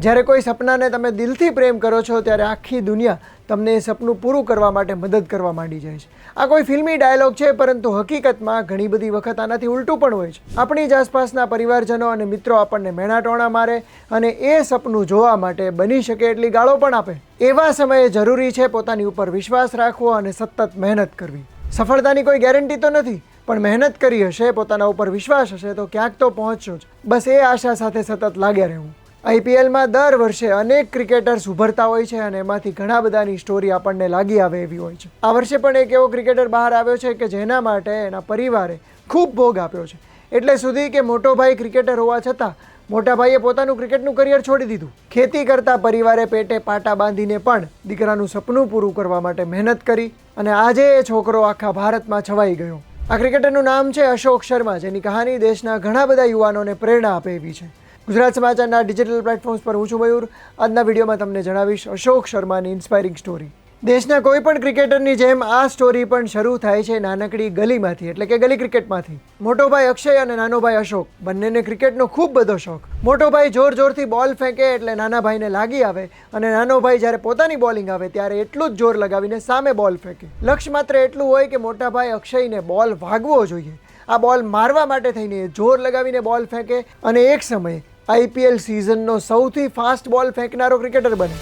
જ્યારે કોઈ સપનાને તમે દિલથી પ્રેમ કરો છો ત્યારે આખી દુનિયા તમને એ સપનું પૂરું કરવા માટે મદદ કરવા માંડી જાય છે. આ કોઈ ફિલ્મી ડાયલોગ છે, પરંતુ હકીકતમાં ઘણી બધી વખત આનાથી ઉલટું પણ હોય છે. આપણી જ આસપાસના પરિવારજનો અને મિત્રો આપણને મેણાટોણા મારે અને એ સપનું જોવા માટે બની શકે એટલી ગાળો પણ આપે. એવા સમયે જરૂરી છે પોતાની ઉપર વિશ્વાસ રાખવો અને સતત મહેનત કરવી. સફળતાની કોઈ ગેરંટી તો નથી, પણ મહેનત કરી હશે, પોતાના ઉપર વિશ્વાસ હશે તો ક્યાંક તો પહોંચશો જ. બસ એ આશા સાથે સતત લાગ્યા રહેવું. આઈપીએલમાં દર વર્ષે અનેક ક્રિકેટર્સ ઉભરતા હોય છે અને એમાંથી ઘણા બધાની સ્ટોરી આપણને લાગી આવે એવી હોય છે. આ વર્ષે પણ એક એવો ક્રિકેટર બહાર આવ્યો છે કે જેના માટે એના પરિવારે ખૂબ ભોગ આપ્યો છે. એટલે સુધી કે મોટો ભાઈ ક્રિકેટર હોવા છતાં મોટા ભાઈએ પોતાનું ક્રિકેટનું કરિયર છોડી દીધું. ખેતી કરતા પરિવારે પેટે પાટા બાંધીને પણ દીકરાનું સપનું પૂરું કરવા માટે મહેનત કરી અને આજે એ છોકરો આખા ભારતમાં છવાઈ ગયો. આ ક્રિકેટરનું નામ છે અશોક શર્મા, જેની કહાની દેશના ઘણા બધા યુવાનોને પ્રેરણા આપે એવી છે. ગુજરાત સમાચારના ડિજિટલ પ્લેટફોર્મ્સ પર હું છું મયુર. આજના વિડીયોમાં તમને જણાવીશ અશોક શર્માની ઇન્સ્પાયરિંગ સ્ટોરી. દેશના કોઈ પણ ક્રિકેટરની જેમ આ સ્ટોરી પણ શરૂ થાય છે નાનકડી ગલીમાંથી, એટલે કે ગલી ક્રિકેટમાંથી. મોટો ભાઈ અક્ષય અને નાનો ભાઈ અશોક બંનેને ક્રિકેટનો ખૂબ બધો શોખ. મોટો ભાઈ જોરથી બોલ ફેંકે એટલે નાના ભાઈને લાગી આવે અને નાનો ભાઈ જ્યારે પોતાની બોલિંગ આવે ત્યારે એટલું જ જોર લગાવીને સામે બોલ ફેંકે. લક્ષ્ય માત્ર એટલું હોય કે મોટા ભાઈ અક્ષયને બોલ વાગવો જોઈએ. આ બોલ મારવા માટે થઈને જોર લગાવીને બોલ ફેંકે અને એક સમયે આઈપીએલ સિઝનનો સૌથી ફાસ્ટ બોલ ફેંકનારો ક્રિકેટર બને.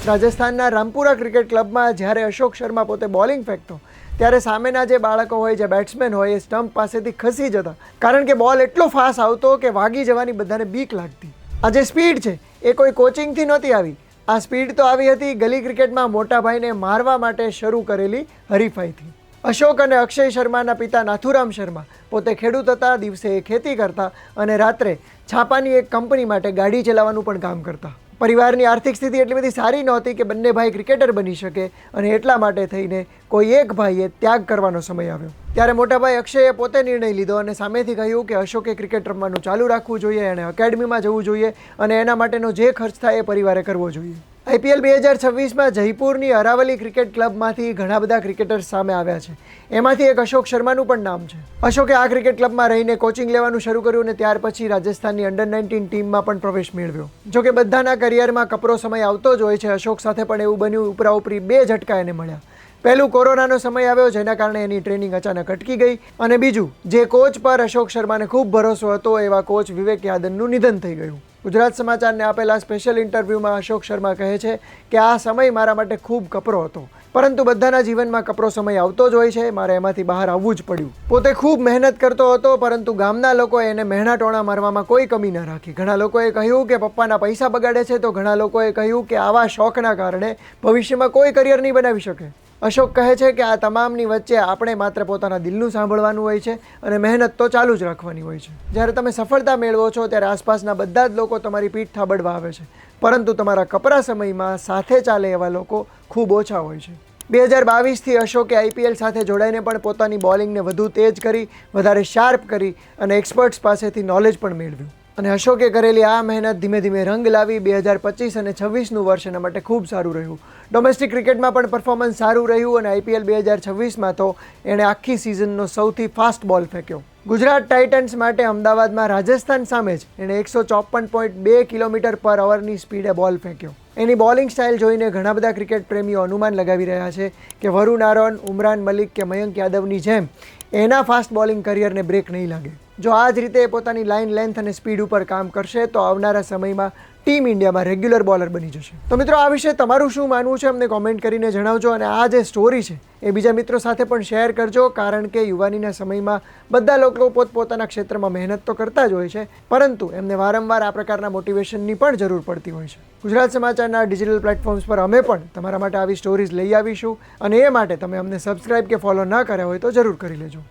રાજસ્થાનના રામપુરા ક્રિકેટ ક્લબમાં જ્યારે અશોક શર્મા પોતે બોલિંગ ફેંકતો ત્યારે સામેના જે બાળકો હોય, જે બેટ્સમેન હોય, એ સ્ટમ્પ પાસેથી ખસી જતા, કારણ કે બોલ એટલો ફાસ્ટ આવતો કે વાગી જવાની બધાને બીક લાગતી. આ જે સ્પીડ છે એ કોઈ કોચિંગથી નહોતી આવી. આ સ્પીડ તો આવી હતી ગલી ક્રિકેટમાં મોટા ભાઈને મારવા માટે શરૂ કરેલી હરીફાઈથી. અશોક અને અક્ષય શર્માના પિતા નાથુરામ શર્મા પોતે ખેડૂત હતા. દિવસે એ ખેતી કરતા અને રાત્રે છાપાની એક કંપની માટે ગાડી ચલાવવાનું પણ કામ કરતા. પરિવારની આર્થિક સ્થિતિ એટલી બધી સારી નહોતી કે બંને ભાઈ ક્રિકેટર બની શકે અને એટલા માટે થઈને કોઈ એક ભાઈએ ત્યાગ કરવાનો સમય આવ્યો. ત્યારે મોટા ભાઈ અક્ષયે પોતે નિર્ણય લીધો અને સામેથી કહ્યું કે અશોકે ક્રિકેટ રમવાનું ચાલુ રાખવું જોઈએ, એણે એકેડમીમાં જવું જોઈએ અને એના માટેનો જે ખર્ચ થાય એ પરિવારે કરવો જોઈએ. આઈપીએલ 2026માં જયપુરની અરાવલી ક્રિકેટ ક્લબમાંથી ઘણા બધા ક્રિકેટર્સ સામે આવ્યા છે. એમાંથી એક અશોક શર્માનું પણ નામ છે. અશોકે આ ક્રિકેટ ક્લબમાં રહીને કોચિંગ લેવાનું શરૂ કર્યું અને ત્યાર પછી રાજસ્થાનની અંડર-19 ટીમમાં પણ પ્રવેશ મેળવ્યો. જોકે બધાના કરિયરમાં કપરો સમય આવતો જ હોય છે. અશોક સાથે પણ એવું બન્યું. ઉપરાઉપરી 2 ઝટકા એને મળ્યા. પહેલું, કોરોનાનો સમય આવ્યો જેના કારણે એની ટ્રેનિંગ અચાનક અટકી ગઈ, અને બીજું, જે કોચ પર અશોક શર્માને ખૂબ ભરોસો હતો એવા કોચ વિવેક યાદવનું નિધન થઈ ગયું. ગુજરાત સમાચારને આપેલા સ્પેશિયલ ઇન્ટરવ્યૂમાં અશોક શર્મા કહે છે કે આ સમય મારા માટે ખૂબ કપરો હતો, પરંતુ બધાના જીવનમાં કપરો સમય આવતો જ હોય છે. મારે એમાંથી બહાર આવવું જ પડ્યું. પોતે ખૂબ મહેનત કરતો હતો, પરંતુ ગામના લોકોએ એને મહેણાટોણા મારવામાં કોઈ કમી ન રાખી. ઘણા લોકોએ કહ્યું કે પપ્પાના પૈસા બગાડે છે, તો ઘણા લોકોએ કહ્યું કે આવા શોખના કારણે ભવિષ્યમાં કોઈ કરિયર નહીં બનાવી શકે. અશોક કહે છે કે આ તમામની વચ્ચે આપણે માત્ર પોતાના દિલનું સાંભળવાનું હોય છે અને મહેનત તો ચાલુ જ રાખવાની હોય છે. જ્યારે તમે સફળતા મેળવો છો ત્યારે આસપાસના બધા જ લોકો તમારી પીઠ થાબડવા આવે છે, પરંતુ તમારા કપરા સમયમાં સાથે ચાલે એવા લોકો ખૂબ ઓછા હોય છે. 2022થી અશોકે આઈપીએલ સાથે જોડાઈને પણ પોતાની બોલિંગને વધુ તેજ કરી, વધારે શાર્પ કરી અને એક્સપર્ટ્સ પાસેથી નોલેજ પણ મેળવ્યું. અને અશોકે કરેલી આ મહેનત ધીમે ધીમે રંગ લાવી. 2025 અને 26નું વર્ષ એના માટે ખૂબ સારું રહ્યું. ડોમેસ્ટિક ક્રિકેટમાં પણ પરફોર્મન્સ સારું રહ્યું અને આઈપીએલ 2026માં તો એણે આખી સિઝનનો સૌથી ફાસ્ટ બોલ ફેંક્યો. ગુજરાત ટાઇટન્સ માટે અમદાવાદમાં રાજસ્થાન સામે જ એણે 154.2 કિલોમીટર/અવરની સ્પીડે બોલ ફેંક્યો. એની બોલિંગ સ્ટાઇલ જોઈને ઘણા બધા ક્રિકેટ પ્રેમીઓ અનુમાન લગાવી રહ્યા છે કે વરુણ આરોન, ઉમરાન મલિક કે મયંક યાદવની જેમ એના ફાસ્ટ બોલિંગ કરિયરને બ્રેક નહીં લાગે. જો આ જ રીતે પોતાની લાઇન લેન્થ અને સ્પીડ ઉપર કામ કરશે તો આવનારા સમયમાં ટીમ ઇન્ડિયામાં રેગ્યુલર બોલર બની જશે. તો મિત્રો, આ વિશે તમારું શું માનવું છે અમને કોમેન્ટ કરીને જણાવજો. અને આ જે સ્ટોરી છે એ બીજા મિત્રો સાથે પણ શેર કરજો, કારણ કે યુવાનીના સમયમાં બધા લોકો પોતપોતાના ક્ષેત્રમાં મહેનત તો કરતા જ હોય છે, પરંતુ એમને વારંવાર આ પ્રકારના મોટિવેશનની પણ જરૂર પડતી હોય છે. ગુજરાત સમાચારના ડિજિટલ પ્લેટફોર્મ્સ પર અમે પણ તમારા માટે આવી સ્ટોરીઝ લઈ આવીશું, અને એ માટે તમે અમને સબસ્ક્રાઇબ કે ફોલો ન કર્યા હોય તો જરૂર કરી લેજો.